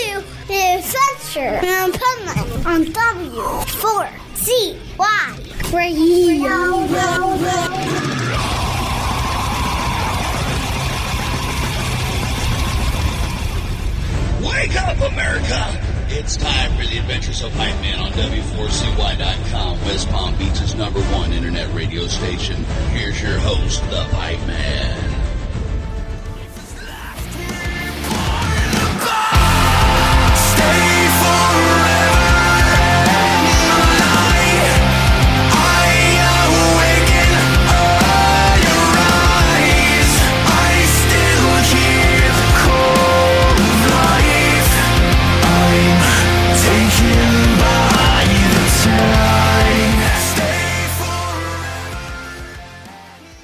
to the Adventure of Pipeman on W4CY Radio. Wake up, America! It's time for the Adventures of Pipeman on W4CY.com, West Palm Beach's #1 internet radio station. Here's your host, the Pipeman.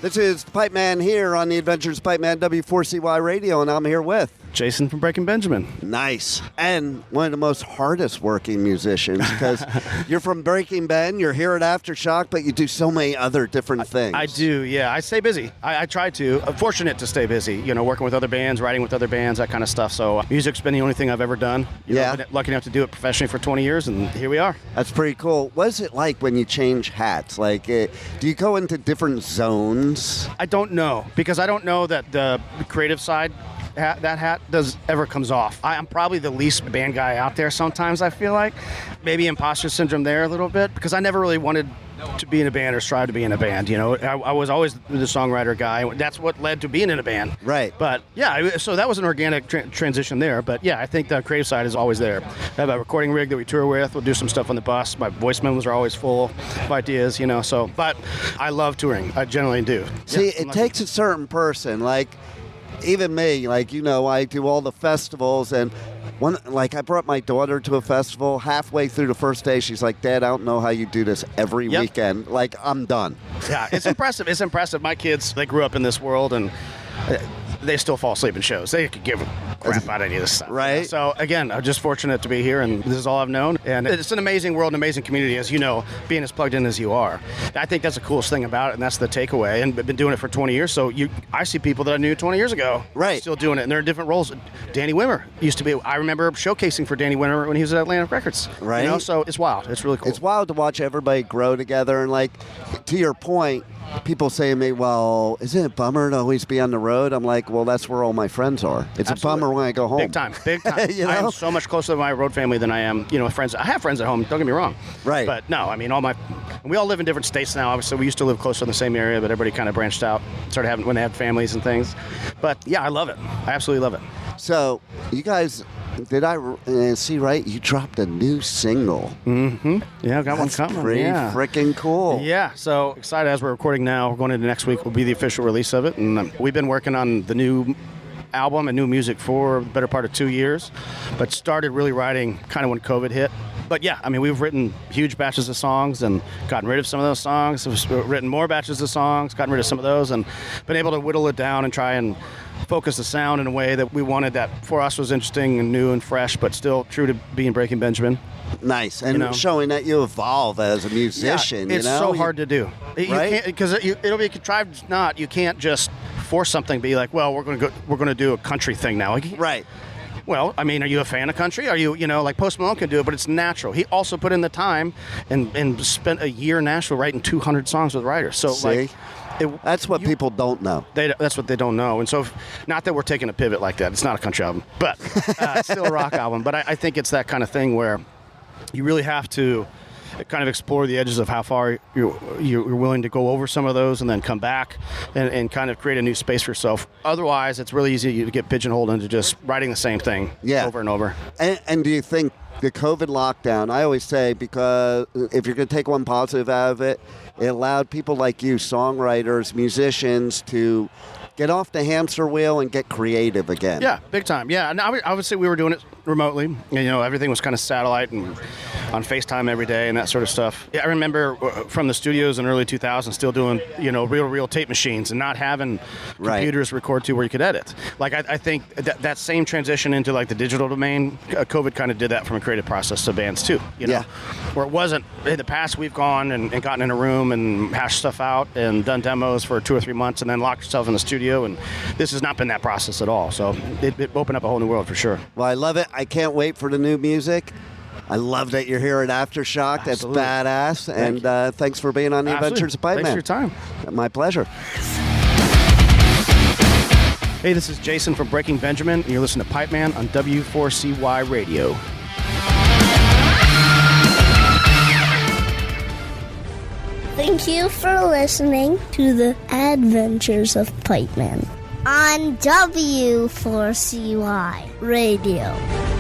This is Pipeman here on the Adventures of Pipeman W4CY Radio, and I'm here with Jasen from Breaking Benjamin. Nice. And one of the most hardest working musicians, because you're from Breaking Ben, you're here at Aftershock, but you do so many other different things. I do, yeah. I stay busy. I try to. I'm fortunate to stay busy, you know, working with other bands, writing with other bands, that kind of stuff. So music's been the only thing I've ever done. Yeah. I've been lucky enough to do it professionally for 20 years, and here we are. That's pretty cool. What is it like when you change hats? Like, do you go into different zones? I don't know, because I don't know that the creative side, that hat ever comes off. I'm probably the least band guy out there sometimes, I feel like. Maybe imposter syndrome there a little bit, because I never really wanted to be in a band or strive to be in a band, you know. I was always the songwriter guy. That's what led to being in a band. Right. But yeah, so that was an organic transition there. But yeah, I think the creative side is always there. I have a recording rig that we tour with. We'll do some stuff on the bus. My voice memos are always full of ideas, you know. So, but I love touring. I generally do. See, yeah, it takes a certain person, like even me, like, you know, I do all the festivals, and I brought my daughter to a festival. Halfway through the first day, she's like, Dad, I don't know how you do this every weekend. Like, I'm done. Yeah, it's impressive. It's impressive. My kids, they grew up in this world, and they still fall asleep in shows. They could give a crap about any of this stuff. Right. You know? So, again, I'm just fortunate to be here, and this is all I've known. And it's an amazing world, an amazing community, as you know, being as plugged in as you are. I think that's the coolest thing about it, and that's the takeaway. And I've been doing it for 20 years, so I see people that I knew 20 years ago still doing it, and they're in different roles. Danny Wimmer used to be, I remember showcasing for Danny Wimmer when he was at Atlantic Records. Right. You know, so it's wild. It's really cool. It's wild to watch everybody grow together, and, like, to your point, people say to me, well, isn't it a bummer to always be on the road? I'm like, well, that's where all my friends are. It's Absolutely. a bummer when I go home. Big time. You know? I am so much closer to my road family than I am, you know, friends. I have friends at home, don't get me wrong. Right. But no, I mean, we all live in different states now. Obviously, we used to live close to the same area, but everybody kind of branched out, started having, when they had families and things. But yeah, I love it. I absolutely love it. So, you guys, did I see right? You dropped a new single. Mm-hmm. Yeah, I've got That's one coming. pretty freaking cool. Yeah, so excited as we're recording now. We're going into next week will be the official release of it. And we've been working on the new album and new music for the better part of 2 years, but started really writing kind of when COVID hit. But yeah, I mean, we've written huge batches of songs and gotten rid of some of those songs. We've written more batches of songs, gotten rid of some of those, and been able to whittle it down and try and focus the sound in a way that we wanted that for us was interesting and new and fresh, but still true to being Breaking Benjamin. Nice, and showing that you evolve as a musician. Yeah, it's so hard to do, right? Because it'll be contrived. Not you can't just force something. Be like, well, we're going to do a country thing now. Like, right. Well, I mean, are you a fan of country? Are you, like Post Malone can do it, but it's natural. He also put in the time and spent a year in Nashville writing 200 songs with writers. So, see? That's what people don't know. That's what they don't know. And so, not that we're taking a pivot like that. It's not a country album, but it's still a rock album. But I think it's that kind of thing where you really have to kind of explore the edges of how far you're willing to go over some of those and then come back and kind of create a new space for yourself. Otherwise, it's really easy to get pigeonholed into just writing the same thing over and over. And do you think the COVID lockdown, I always say, because if you're going to take one positive out of it, it allowed people like you, songwriters, musicians, to get off the hamster wheel and get creative again. Yeah, big time. Yeah, and obviously we were doing it remotely. You know, everything was kind of satellite, and on FaceTime every day and that sort of stuff. Yeah, I remember from the studios in early 2000 still doing, real tape machines and not having computers to record to where you could edit. Like, I think that same transition into, like, the digital domain, COVID kind of did that from a creative process to bands, too. Where it wasn't, in the past, we've gone and gotten in a room and hashed stuff out and done demos for 2 or 3 months and then locked yourself in the studio, and this has not been that process at all. So it opened up a whole new world for sure. Well, I love it. I can't wait for the new music. I love that you're here at Aftershock. Absolutely. That's badass. And thanks for being on the Adventures of Pipeman. Thanks for your time. My pleasure. Hey, this is Jasen from Breaking Benjamin, and you're listening to Pipeman on W4CY Radio. Thank you for listening to the Adventures of Pipeman on W4CY Radio.